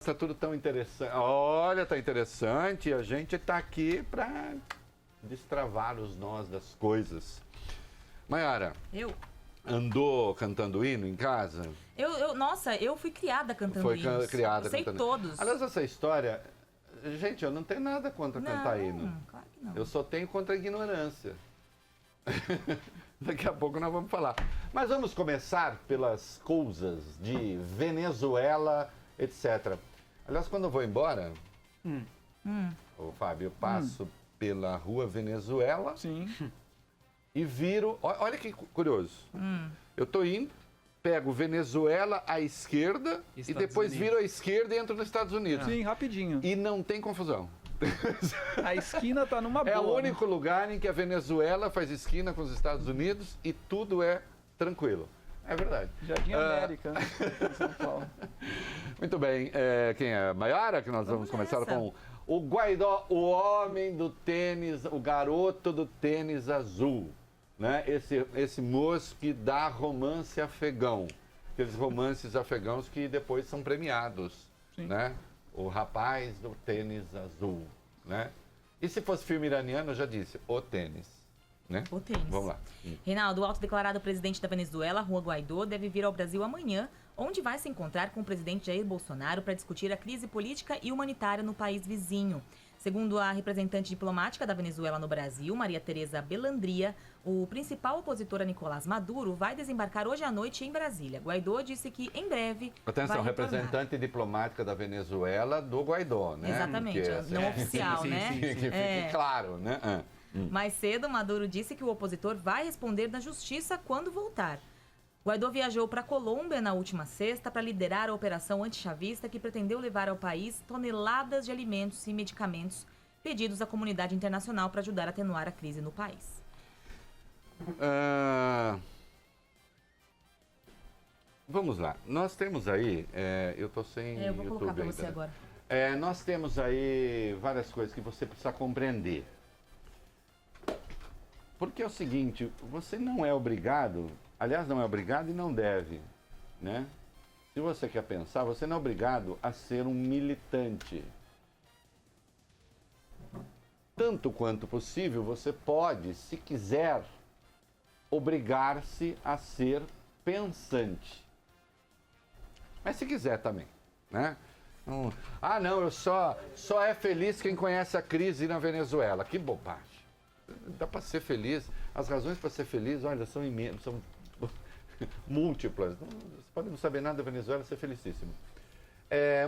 Está tudo tão interessante. Olha, tá interessante. A gente tá aqui para destravar os nós das coisas. Maiara, Eu? andou cantando hino em casa? Nossa, eu fui criada cantando Foi hinos. criada Eu sei cantando. todos. Aliás, essa história, gente, eu não tenho nada contra cantar hino. Claro que não. Eu só tenho contra a ignorância. Daqui a pouco nós vamos falar. Mas vamos começar pelas coisas de Venezuela, etc. Aliás, quando eu vou embora, ô Fábio, eu passo pela rua Venezuela. Sim. E viro. Olha que curioso. Eu tô indo, pego Venezuela à esquerda e Estados depois Unidos. viro à esquerda e entro nos Estados Unidos. Sim, rapidinho. E não tem confusão. A esquina tá numa boa. É o né? único lugar em que a Venezuela faz esquina com os Estados Unidos e tudo é tranquilo. É verdade. Jardim América, né? Em São Paulo. Muito bem. Quem é? Maiara, que nós vamos começar nessa. com o Guaidó, o homem do tênis, o garoto do tênis azul. Né? Esse moço que dá romance afegão. Aqueles romances afegãos que depois são premiados. Sim. Né? O rapaz do tênis azul. Né? E se fosse filme iraniano, eu já disse, o tênis. Né? O tênis. Vamos lá. Reinaldo, o autodeclarado presidente da Venezuela, Juan Guaidó, deve vir ao Brasil amanhã, onde vai se encontrar com o presidente Jair Bolsonaro para discutir a crise política e humanitária no país vizinho. Segundo a representante diplomática da Venezuela no Brasil, Maria Tereza Belandria, o principal opositor a Nicolás Maduro vai desembarcar hoje à noite em Brasília. Guaidó disse que em breve Atenção, vai retornar. representante diplomática da Venezuela do Guaidó, né? Exatamente, Porque, não oficial, né? Que fique É. claro, né? Mais cedo, Maduro disse que o opositor vai responder na justiça quando voltar. Guaidó viajou para a Colômbia na última sexta para liderar a operação antichavista que pretendeu levar ao país toneladas de alimentos e medicamentos pedidos à comunidade internacional para ajudar a atenuar a crise no país. Vamos lá. Nós temos aí, eu tô sem Eu vou YouTube colocar para ainda, você né? agora. Nós temos aí várias coisas que você precisa compreender. Porque é o seguinte, você não é obrigado, aliás, não é obrigado e não deve, né? Se você quer pensar, você não é obrigado a ser um militante. Tanto quanto possível, você pode, se quiser, obrigar-se a ser pensante. Mas se quiser também, né? Não, eu só é feliz quem conhece a crise na Venezuela. Que bobagem. Dá para ser feliz. As razões para ser feliz, olha, são imensas, são múltiplas. Você pode não saber nada da Venezuela e ser felicíssimo.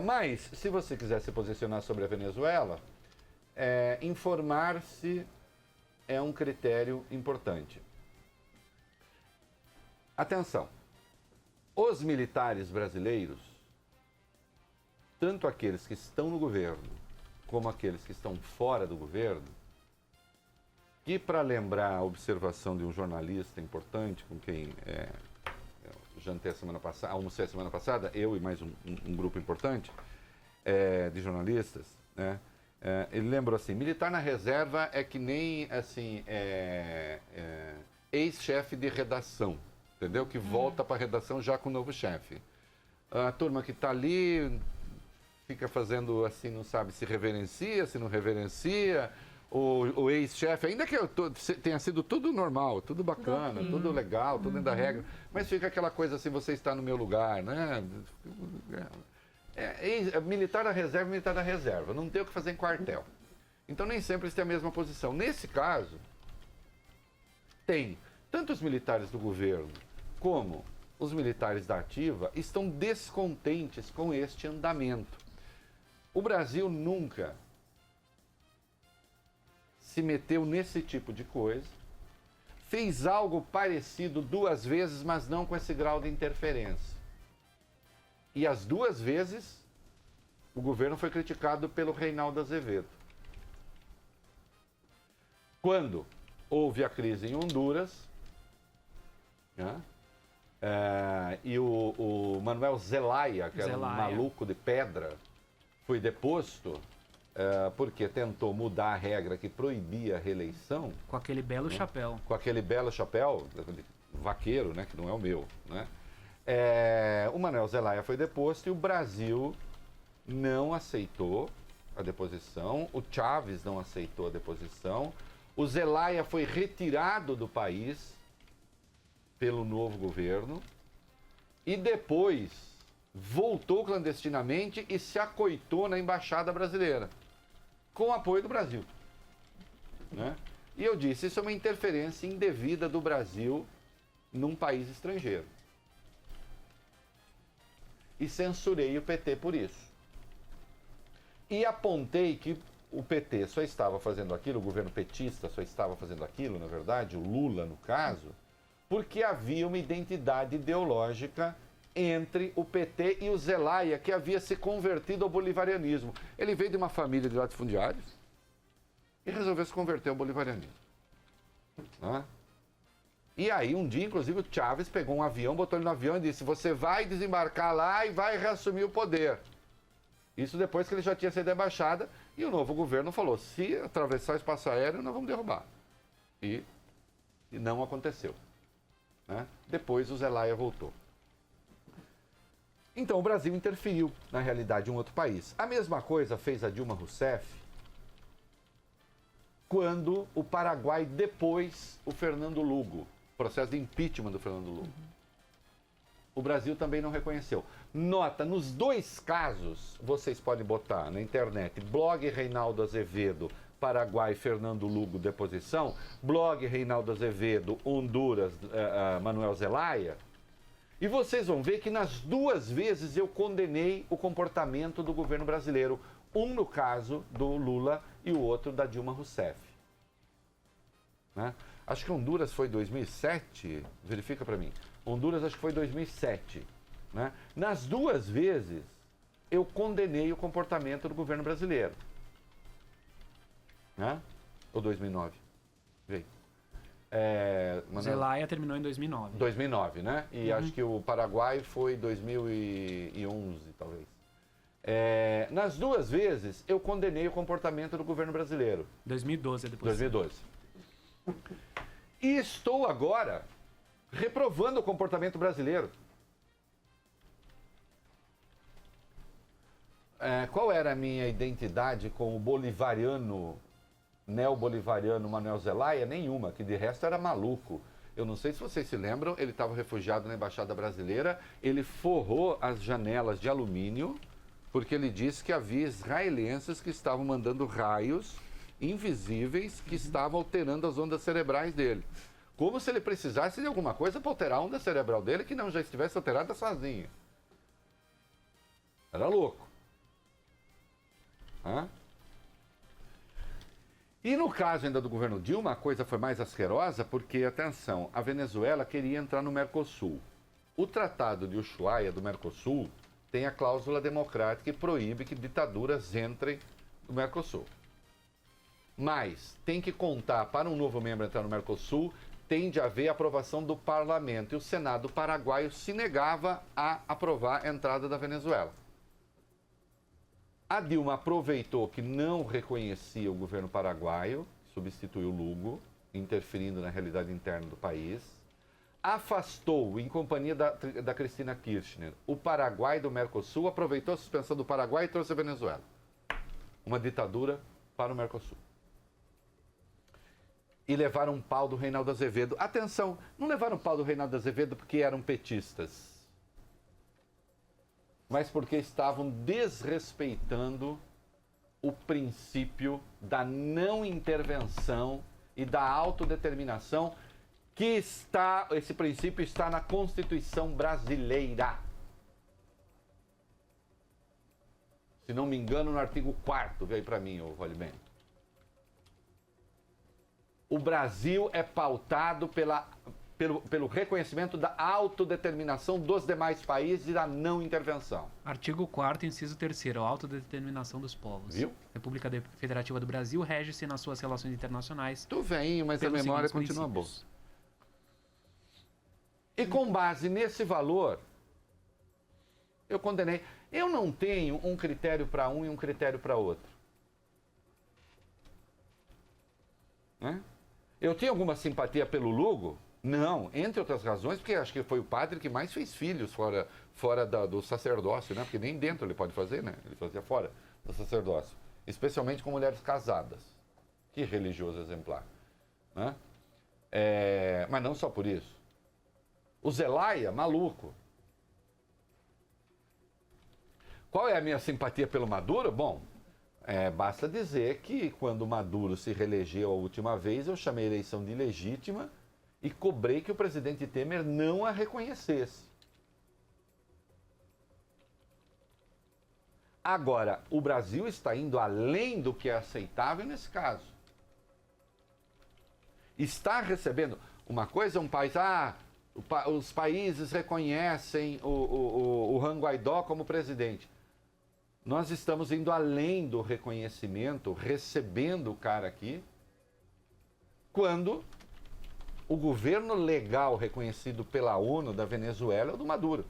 Mas, se você quiser se posicionar sobre a Venezuela, informar-se é um critério importante. Atenção, os militares brasileiros, tanto aqueles que estão no governo, como aqueles que estão fora do governo, e para lembrar a observação de um jornalista importante com quem eu jantei a semana passada, almocei a semana passada, eu e mais um grupo importante de jornalistas, né? Ele lembrou assim, militar na reserva é que nem assim, ex-chefe de redação, entendeu? Que volta para a redação já com o novo chefe. A turma que está ali fica fazendo assim, não sabe se reverencia, se não reverencia. O ex-chefe, ainda que tenha sido tudo normal, tudo bacana, tudo legal, tudo dentro da regra, mas fica aquela coisa assim, você está no meu lugar, né? Militar da reserva, não tem o que fazer em quartel. Então nem sempre eles têm a mesma posição. Nesse caso, tem tanto os militares do governo como os militares da ativa estão descontentes com este andamento. O Brasil nunca se meteu nesse tipo de coisa, fez algo parecido 2 vezes, mas não com esse grau de interferência. E as 2 vezes, o governo foi criticado pelo Reinaldo Azevedo. Quando houve a crise em Honduras, né, e o Manuel Zelaya, que era um maluco de pedra, foi deposto, porque tentou mudar a regra que proibia a reeleição. Com aquele belo chapéu. Com aquele belo chapéu, vaqueiro, né, que não é o meu, né? O Manuel Zelaya foi deposto e o Brasil não aceitou a deposição, o Chávez não aceitou a deposição, o Zelaya foi retirado do país pelo novo governo e depois voltou clandestinamente e se acoitou na embaixada brasileira, com o apoio do Brasil, né? E eu disse, isso é uma interferência indevida do Brasil num país estrangeiro. E censurei o PT por isso. E apontei que o PT só estava fazendo aquilo, o governo petista só estava fazendo aquilo, na verdade, o Lula no caso, porque havia uma identidade ideológica entre o PT e o Zelaya, que havia se convertido ao bolivarianismo. Ele veio de uma família de latifundiários e resolveu se converter ao bolivarianismo. Né? E aí, um dia, inclusive, o Chávez pegou um avião, botou ele no avião e disse, você vai desembarcar lá e vai reassumir o poder. Isso depois que ele já tinha saído da embaixada e o novo governo falou, se atravessar o espaço aéreo, nós vamos derrubar. E não aconteceu. Né? Depois o Zelaya voltou. Então o Brasil interferiu, na realidade, em um outro país. A mesma coisa fez a Dilma Rousseff quando o Paraguai depôs o Fernando Lugo, processo de impeachment do Fernando Lugo. O Brasil também não reconheceu. Nota, nos dois casos, vocês podem botar na internet, blog Reinaldo Azevedo, Paraguai, Fernando Lugo, deposição, blog Reinaldo Azevedo, Honduras, Manuel Zelaya, e vocês vão ver que nas duas vezes eu condenei o comportamento do governo brasileiro, um no caso do Lula e o outro da Dilma Rousseff. Né? Acho que Honduras foi 2007, verifica para mim. Honduras acho que foi 2007. Né? Nas duas vezes, eu condenei o comportamento do governo brasileiro. Né? Ou 2009? Veio. Zelaya terminou em 2009. 2009, né? E acho que o Paraguai foi 2011, talvez. Nas duas vezes, eu condenei o comportamento do governo brasileiro. 2012 depois. 2012. E estou agora reprovando o comportamento brasileiro. Qual era a minha identidade com o bolivariano, neobolivariano Manuel Zelaya? Nenhuma, que de resto era maluco. Eu não sei se vocês se lembram, ele estava refugiado na Embaixada Brasileira, ele forrou as janelas de alumínio, porque ele disse que havia israelenses que estavam mandando raios invisíveis que estavam alterando as ondas cerebrais dele. Como se ele precisasse de alguma coisa para alterar a onda cerebral dele que não já estivesse alterada sozinha. Era louco. E no caso ainda do governo Dilma, a coisa foi mais asquerosa porque, atenção, a Venezuela queria entrar no Mercosul. O Tratado de Ushuaia do Mercosul tem a cláusula democrática e proíbe que ditaduras entrem no Mercosul. Mas tem que contar, para um novo membro entrar no Mercosul, tem de haver aprovação do parlamento. E o Senado paraguaio se negava a aprovar a entrada da Venezuela. A Dilma aproveitou que não reconhecia o governo paraguaio, substituiu o Lugo, interferindo na realidade interna do país, afastou, em companhia da Cristina Kirchner, o Paraguai do Mercosul, aproveitou a suspensão do Paraguai e trouxe a Venezuela. Uma ditadura para o Mercosul. E levaram um pau do Reinaldo Azevedo. Atenção, não levaram um pau do Reinaldo Azevedo porque eram petistas, mas porque estavam desrespeitando o princípio da não intervenção e da autodeterminação esse princípio está na Constituição brasileira. Se não me engano, no artigo 4º, vê aí para mim, ô Valimento. O Brasil é pautado pelo reconhecimento da autodeterminação dos demais países e da não intervenção. Artigo 4º, inciso 3º, a autodeterminação dos povos. Viu? República Federativa do Brasil rege-se nas suas relações internacionais. Tu vem, mas a memória continua boa. E com base nesse valor, eu condenei. Eu não tenho um critério para um e um critério para outro. Né? Eu tinha alguma simpatia pelo Lugo, Não, entre outras razões, porque acho que foi o padre que mais fez filhos fora do sacerdócio, né? Porque nem dentro ele pode fazer, né? Ele fazia fora do sacerdócio. Especialmente com mulheres casadas. Que religioso exemplar. Né? Mas não só por isso. O Zelaya, maluco. Qual é a minha simpatia pelo Maduro? Bom, basta dizer que quando Maduro se reelegeu a última vez, eu chamei a eleição de ilegítima e cobrei que o presidente Temer não a reconhecesse. Agora, o Brasil está indo além do que é aceitável nesse caso. Está recebendo... Uma coisa é um país... os países reconhecem o Juan Guaidó como presidente. Nós estamos indo além do reconhecimento, recebendo o cara aqui, quando o governo legal reconhecido pela ONU da Venezuela é o do Maduro.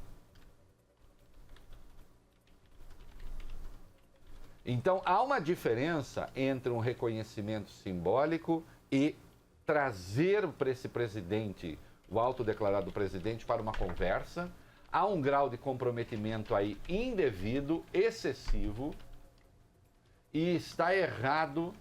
Então, há uma diferença entre um reconhecimento simbólico e trazer para esse presidente, o autodeclarado presidente, para uma conversa. Há um grau de comprometimento aí indevido, excessivo, e está errado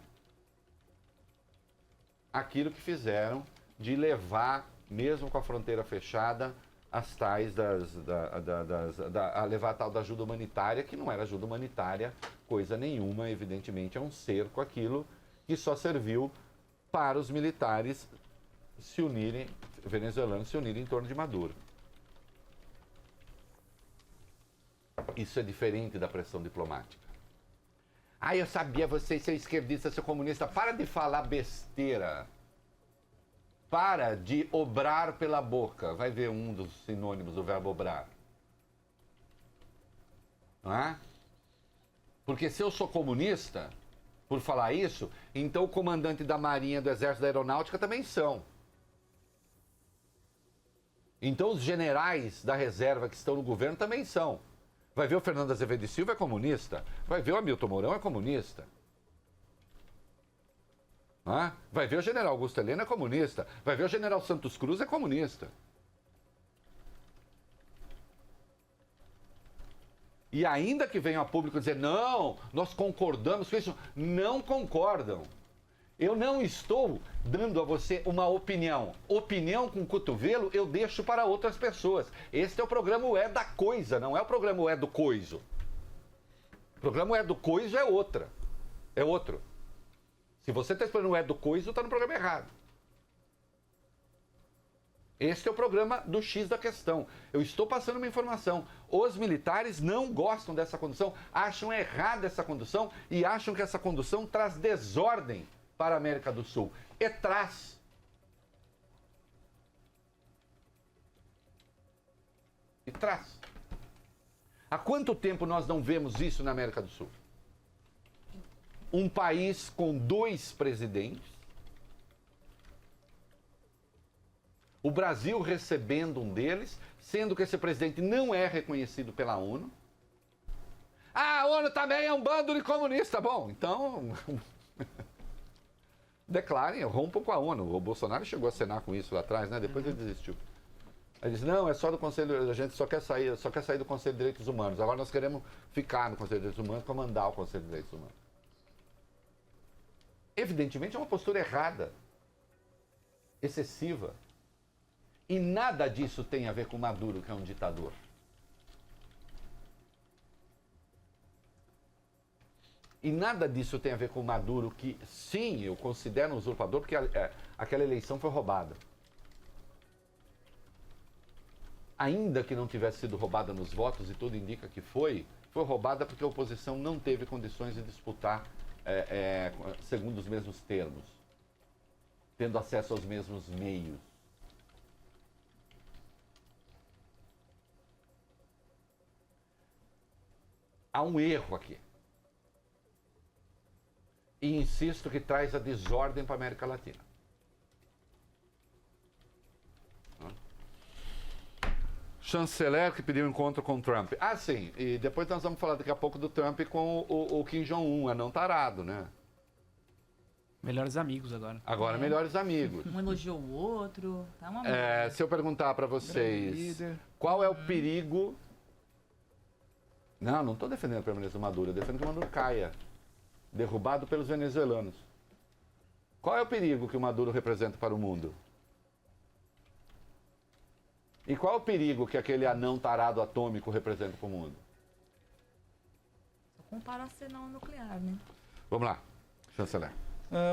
aquilo que fizeram de levar, mesmo com a fronteira fechada, as tais a levar a tal da ajuda humanitária, que não era ajuda humanitária coisa nenhuma, evidentemente é um cerco aquilo que só serviu para os militares se unirem, venezuelanos se unirem em torno de Maduro. Isso é diferente da pressão diplomática. Eu sabia, você ser esquerdista, ser comunista, para de falar besteira. Para de obrar pela boca. Vai ver um dos sinônimos do verbo obrar. Não é? Porque se eu sou comunista, por falar isso, então o comandante da Marinha, do Exército, da Aeronáutica também são. Então os generais da reserva que estão no governo também são. Vai ver o Fernando Azevedo e Silva é comunista. Vai ver o Hamilton Mourão é comunista. Vai ver o general Augusto Helena é comunista. Vai ver o general Santos Cruz é comunista. E ainda que venham a público dizer, não, nós concordamos com isso. Não concordam. Eu não estou dando a você uma opinião. Opinião com cotovelo eu deixo para outras pessoas. Este é o programa É da Coisa, não é o programa É do Coiso. O programa É do Coiso é outra. É outro. Se você está esperando o É do Coiso, está no programa errado. Este é o programa do X da questão. Eu estou passando uma informação. Os militares não gostam dessa condução, acham errada essa condução e acham que essa condução traz desordem para a América do Sul. E traz. E traz. Há quanto tempo nós não vemos isso na América do Sul? Um país com 2 presidentes. O Brasil recebendo um deles, sendo que esse presidente não é reconhecido pela ONU. A ONU também é um bando de comunistas. Bom, então... declarem, rompam com a ONU. O Bolsonaro chegou a assinar com isso lá atrás, né? Depois ele desistiu. Ele disse, não, é só do Conselho, a gente só quer sair do Conselho de Direitos Humanos. Agora nós queremos ficar no Conselho de Direitos Humanos, comandar o Conselho de Direitos Humanos. Evidentemente é uma postura errada, excessiva. E nada disso tem a ver com Maduro, que é um ditador. E nada disso tem a ver com Maduro, que sim, eu considero um usurpador, porque aquela eleição foi roubada. Ainda que não tivesse sido roubada nos votos, e tudo indica que foi roubada porque a oposição não teve condições de disputar segundo os mesmos termos, tendo acesso aos mesmos meios. Há um erro aqui. E insisto que traz a desordem para a América Latina. Chanceler que pediu encontro com Trump. Ah, sim. E depois nós vamos falar daqui a pouco do Trump com o Kim Jong-un, anão tarado, né? Melhores amigos agora. Agora, melhores amigos. Um elogiou o outro. Tá uma Se eu perguntar para vocês, qual é o perigo... Não estou defendendo a permanência do Maduro, eu defendo que o Maduro caia, derrubado pelos venezuelanos. Qual é o perigo que o Maduro representa para o mundo? E qual é o perigo que aquele anão tarado atômico representa para o mundo? Só compara arsenal nuclear, né? Vamos lá, chanceler.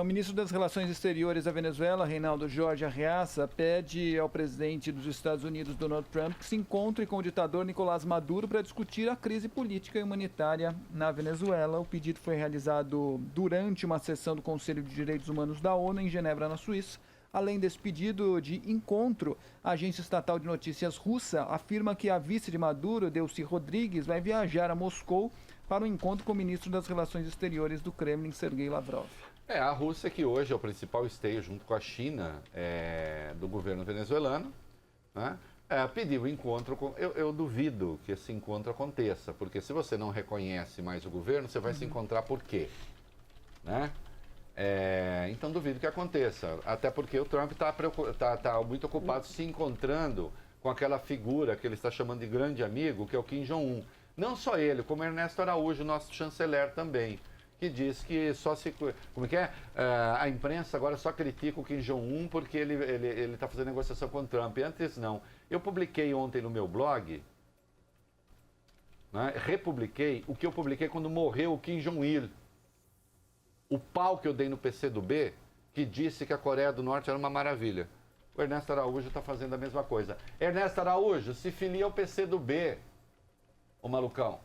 O ministro das Relações Exteriores da Venezuela, Reinaldo Jorge Arreaça, pede ao presidente dos Estados Unidos, Donald Trump, que se encontre com o ditador Nicolás Maduro para discutir a crise política e humanitária na Venezuela. O pedido foi realizado durante uma sessão do Conselho de Direitos Humanos da ONU em Genebra, na Suíça. Além desse pedido de encontro, a agência estatal de notícias russa afirma que a vice de Maduro, Delcy Rodrigues, vai viajar a Moscou para um encontro com o ministro das Relações Exteriores do Kremlin, Sergei Lavrov. A Rússia, que hoje é o principal esteio, junto com a China, do governo venezuelano, né? Pediu o encontro. Eu duvido que esse encontro aconteça, porque se você não reconhece mais o governo, você vai se encontrar por quê? Né? Então duvido que aconteça, até porque o Trump está muito ocupado se encontrando com aquela figura que ele está chamando de grande amigo, que é o Kim Jong-un. Não só ele, como Ernesto Araújo, nosso chanceler também, que diz que só se... Como é que é? A imprensa agora só critica o Kim Jong-un porque ele está fazendo negociação com o Trump. Antes não. Eu publiquei ontem no meu blog, né, republiquei o que eu publiquei quando morreu o Kim Jong-il. O pau que eu dei no PCdoB, que disse que a Coreia do Norte era uma maravilha. O Ernesto Araújo está fazendo a mesma coisa. Ernesto Araújo, se filia ao PCdoB, ô malucão.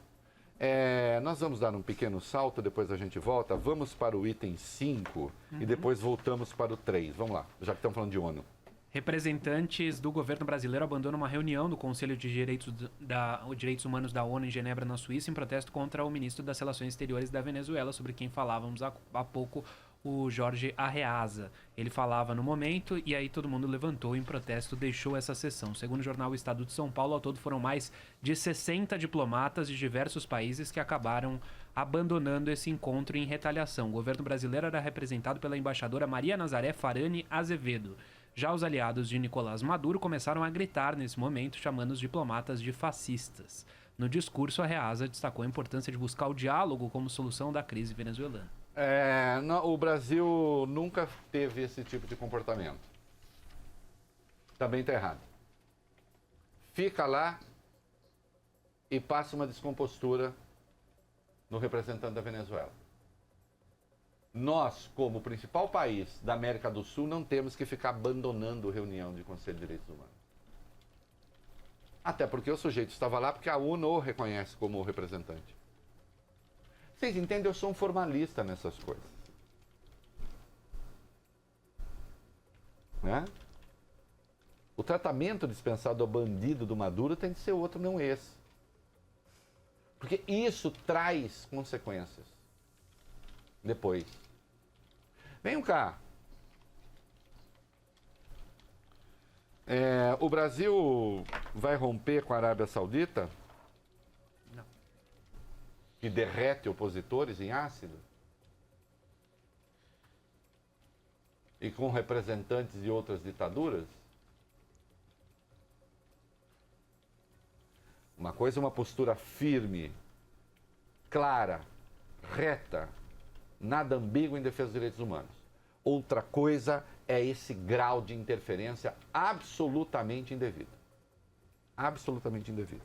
Nós vamos dar um pequeno salto, depois a gente volta. Vamos para o item 5 e depois voltamos para o 3. Vamos lá, já que estamos falando de ONU. Representantes do governo brasileiro abandonam uma reunião do Conselho de Direitos Humanos da ONU em Genebra, na Suíça, em protesto contra o ministro das Relações Exteriores da Venezuela, sobre quem falávamos há pouco, o Jorge Arreaza. Ele falava no momento e aí todo mundo levantou em protesto, deixou essa sessão. Segundo o jornal O Estado de São Paulo, ao todo foram mais de 60 diplomatas de diversos países que acabaram abandonando esse encontro em retaliação. O governo brasileiro era representado pela embaixadora Maria Nazaré Farani Azevedo. Já os aliados de Nicolás Maduro começaram a gritar nesse momento, chamando os diplomatas de fascistas. No discurso, Arreaza destacou a importância de buscar o diálogo como solução da crise venezuelana. O Brasil nunca teve esse tipo de comportamento. Também está errado. Fica lá e passa uma descompostura no representante da Venezuela. Nós, como principal país da América do Sul, não temos que ficar abandonando reunião de Conselho de Direitos Humanos. Até porque o sujeito estava lá porque a ONU o reconhece como representante. Vocês entendem? Eu sou um formalista nessas coisas. Né? O tratamento dispensado ao bandido do Maduro tem de ser outro, não esse. Porque isso traz consequências. Depois. Venham cá. O Brasil vai romper com a Arábia Saudita? Não. Que derrete opositores em ácido? E com representantes de outras ditaduras? Uma coisa é uma postura firme, clara, reta, nada ambíguo em defesa dos direitos humanos. Outra coisa é esse grau de interferência absolutamente indevido. Absolutamente indevido.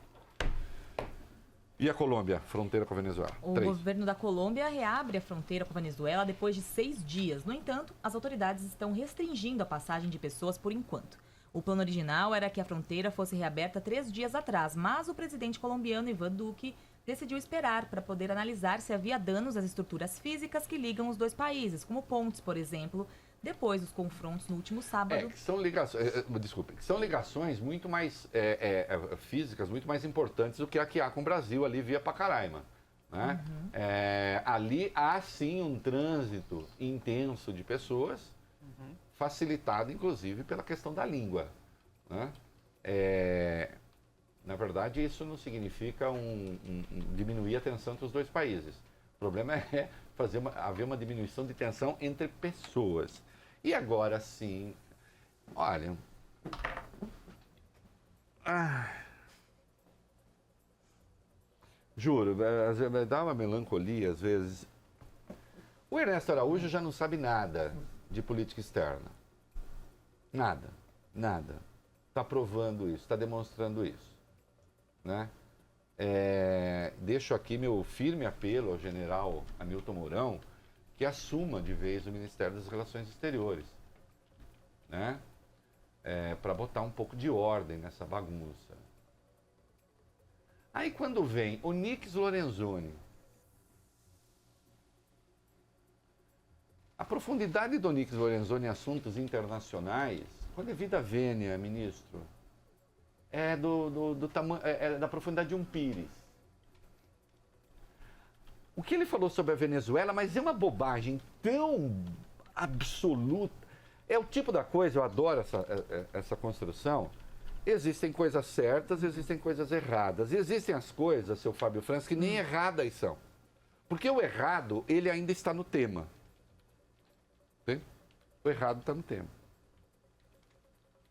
E a Colômbia, fronteira com a Venezuela? O governo da Colômbia reabre a fronteira com a Venezuela depois de 6 dias. No entanto, as autoridades estão restringindo a passagem de pessoas por enquanto. O plano original era que a fronteira fosse reaberta 3 dias atrás, mas o presidente colombiano Iván Duque decidiu esperar para poder analisar se havia danos às estruturas físicas que ligam os dois países, como pontes, por exemplo, depois dos confrontos no último sábado. Que são ligações, que são ligações muito mais físicas, muito mais importantes do que a que há com o Brasil ali via Pacaraima. Né? Ali há sim um trânsito intenso de pessoas, facilitado inclusive pela questão da língua. Né? Na verdade, isso não significa diminuir a tensão entre os dois países. O problema é haver uma diminuição de tensão entre pessoas. E agora sim, olha... Juro, dá uma melancolia às vezes. O Ernesto Araújo já não sabe nada de política externa. Nada, nada. Está provando isso, está demonstrando isso. Né? Deixo aqui meu firme apelo ao general Hamilton Mourão que assuma de vez o Ministério das Relações Exteriores. Né? Para botar um pouco de ordem nessa bagunça. Aí quando vem o Nix Lorenzoni, a profundidade do Nix Lorenzoni em assuntos internacionais, quando é vida vênia, ministro, é da profundidade de um pires. O que ele falou sobre a Venezuela, mas é uma bobagem tão absoluta. É o tipo da coisa, eu adoro essa construção. Existem coisas certas, existem coisas erradas. E existem as coisas, seu Fábio França, que nem erradas são. Porque o errado, ele ainda está no tema. Entende? O errado está no tema.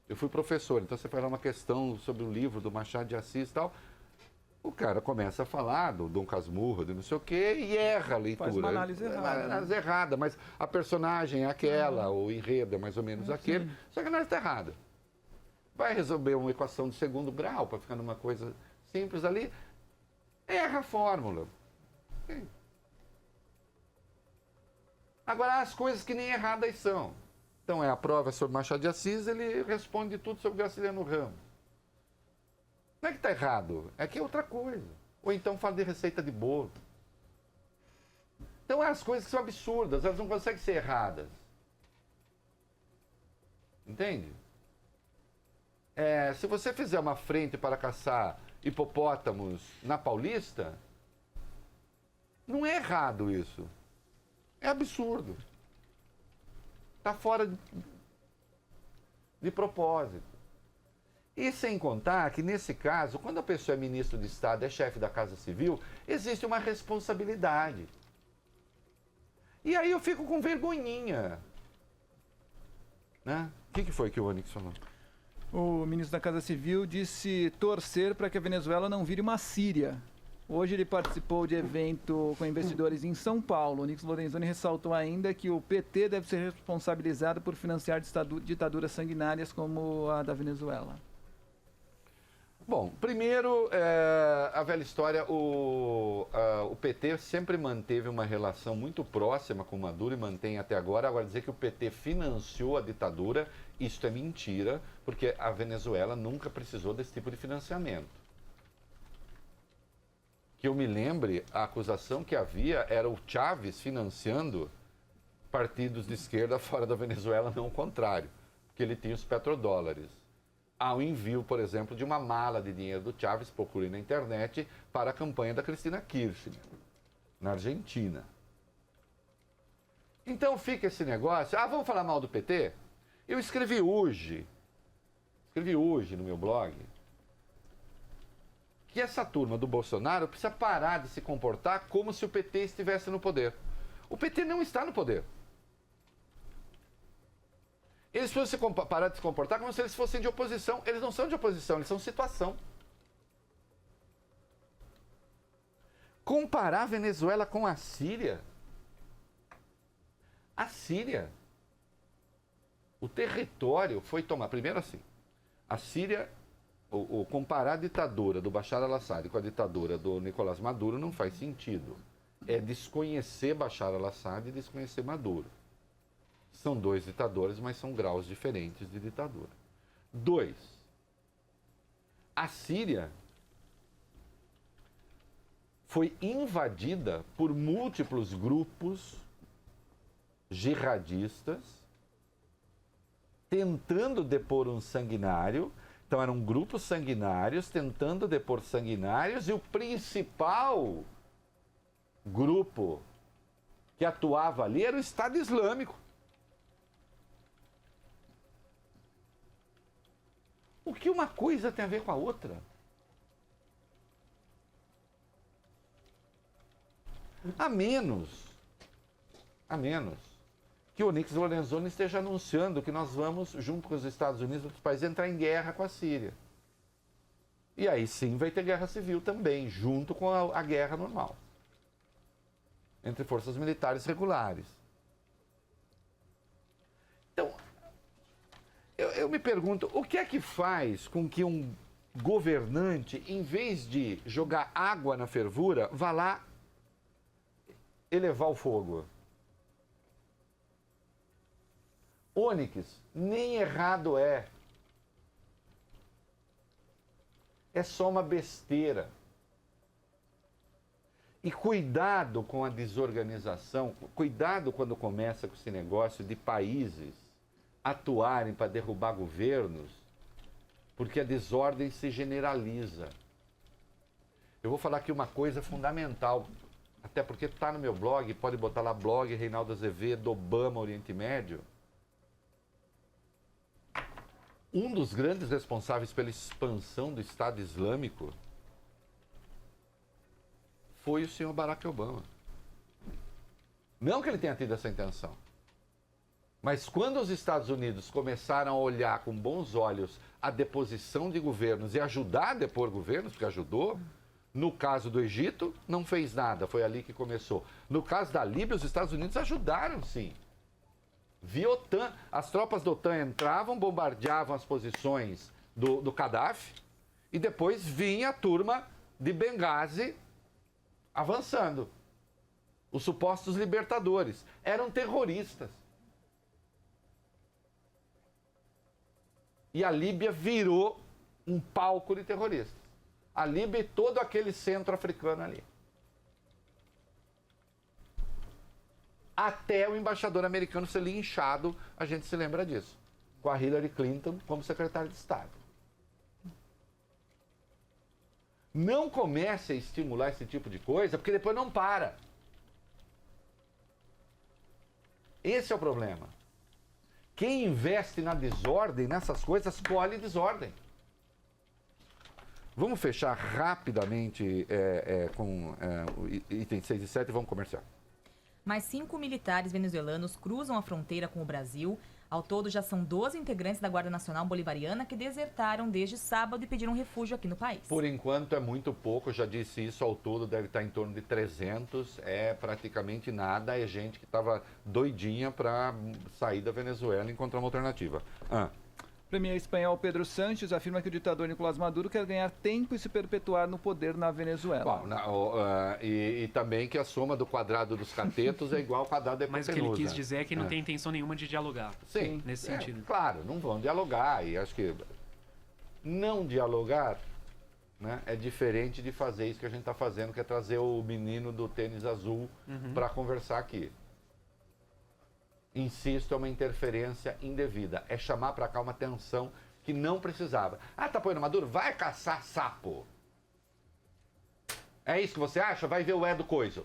Eu fui professor, então você faz uma questão sobre o livro do Machado de Assis e tal. O cara começa a falar do Dom Casmurro, de não sei o quê, e erra a leitura. Faz uma análise errada. Uma análise errada, mas a personagem é aquela, o enredo é mais ou menos aquele, só que a análise está errada. Vai resolver uma equação de segundo grau para ficar numa coisa simples ali, erra a fórmula. Agora, as coisas que nem erradas são. Então, a prova sobre Machado de Assis, ele responde tudo sobre Graciliano Ramos. Não é que está errado, é que é outra coisa. Ou então fala de receita de bolo. Então, as coisas que são absurdas, elas não conseguem ser erradas. Entende? Se você fizer uma frente para caçar hipopótamos na Paulista, não é errado isso. É absurdo. Está fora de propósito. E sem contar que, nesse caso, quando a pessoa é ministro de Estado, é chefe da Casa Civil, existe uma responsabilidade. E aí eu fico com vergonhinha. Né? O que foi que o Onyx falou? O ministro da Casa Civil disse torcer para que a Venezuela não vire uma Síria. Hoje ele participou de evento com investidores em São Paulo. O Nix Lorenzoni ressaltou ainda que o PT deve ser responsabilizado por financiar ditaduras sanguinárias como a da Venezuela. Bom, primeiro, a velha história, o PT sempre manteve uma relação muito próxima com Maduro e mantém até agora. Agora, dizer que o PT financiou a ditadura, isso é mentira, porque a Venezuela nunca precisou desse tipo de financiamento. Que eu me lembre, a acusação que havia era o Chávez financiando partidos de esquerda fora da Venezuela, não o contrário, porque ele tinha os petrodólares. Há um envio, por exemplo, de uma mala de dinheiro do Chávez, procure na internet, para a campanha da Cristina Kirchner, na Argentina. Então fica esse negócio, vamos falar mal do PT? Eu escrevi hoje no meu blog, que essa turma do Bolsonaro precisa parar de se comportar como se o PT estivesse no poder. O PT não está no poder. Eles precisam parar de se comportar como se eles fossem de oposição. Eles não são de oposição, eles são situação. Comparar a Venezuela com a Síria? A Síria, o território foi tomado. Primeiro assim, a Síria, comparar a ditadura do Bashar al-Assad com a ditadura do Nicolás Maduro não faz sentido. É desconhecer Bashar al-Assad e desconhecer Maduro. São dois ditadores, mas são graus diferentes de ditadura. 2. A Síria foi invadida por múltiplos grupos jihadistas tentando depor um sanguinário. Então eram grupos sanguinários tentando depor sanguinários e o principal grupo que atuava ali era o Estado Islâmico. O que uma coisa tem a ver com a outra? A menos que o Onyx Lorenzoni esteja anunciando que nós vamos, junto com os Estados Unidos e outros países, entrar em guerra com a Síria. E aí sim vai ter guerra civil também, junto com a guerra normal. Entre forças militares regulares. Então, eu me pergunto, o que é que faz com que um governante, em vez de jogar água na fervura, vá lá elevar o fogo? Onyx, nem errado é. É só uma besteira. E cuidado com a desorganização, cuidado quando começa com esse negócio de países atuarem para derrubar governos, porque a desordem se generaliza. Eu vou falar aqui uma coisa fundamental, até porque está no meu blog, pode botar lá blog Reinaldo Azevedo, Obama, Oriente Médio. Um dos grandes responsáveis pela expansão do Estado Islâmico foi o senhor Barack Obama. Não que ele tenha tido essa intenção. Mas quando os Estados Unidos começaram a olhar com bons olhos a deposição de governos e ajudar a depor governos, porque ajudou, no caso do Egito, não fez nada, foi ali que começou. No caso da Líbia, os Estados Unidos ajudaram, sim. Via OTAN, as tropas da OTAN entravam, bombardeavam as posições do Gaddafi e depois vinha a turma de Benghazi avançando. Os supostos libertadores eram terroristas. E a Líbia virou um palco de terroristas. A Líbia e todo aquele centro africano ali. Até o embaixador americano ser linchado, a gente se lembra disso, com a Hillary Clinton como secretária de Estado. Não comece a estimular esse tipo de coisa, porque depois não para. Esse é o problema. Quem investe na desordem, nessas coisas, colhe desordem. Vamos fechar rapidamente com itens 6 e 7 e vamos comercial. Mais 5 militares venezuelanos cruzam a fronteira com o Brasil. Ao todo, já são 12 integrantes da Guarda Nacional Bolivariana que desertaram desde sábado e pediram refúgio aqui no país. Por enquanto é muito pouco, já disse isso, ao todo deve estar em torno de 300, é praticamente nada, é gente que estava doidinha para sair da Venezuela e encontrar uma alternativa. O premier espanhol Pedro Sánchez afirma que o ditador Nicolás Maduro quer ganhar tempo e se perpetuar no poder na Venezuela. Bom, e também que a soma do quadrado dos catetos é igual ao quadrado da hipotenusa. Mas o que ele quis dizer é que não tem intenção nenhuma de dialogar. Sim, nesse sentido. Claro, não vão dialogar. E acho que não dialogar, né, é diferente de fazer isso que a gente está fazendo, que é trazer o menino do tênis azul para conversar aqui. Insisto, é uma interferência indevida. É chamar para cá uma tensão que não precisava. Ah, tá apoiando Maduro? Vai caçar sapo. É isso que você acha? Vai ver o Edo Coiso.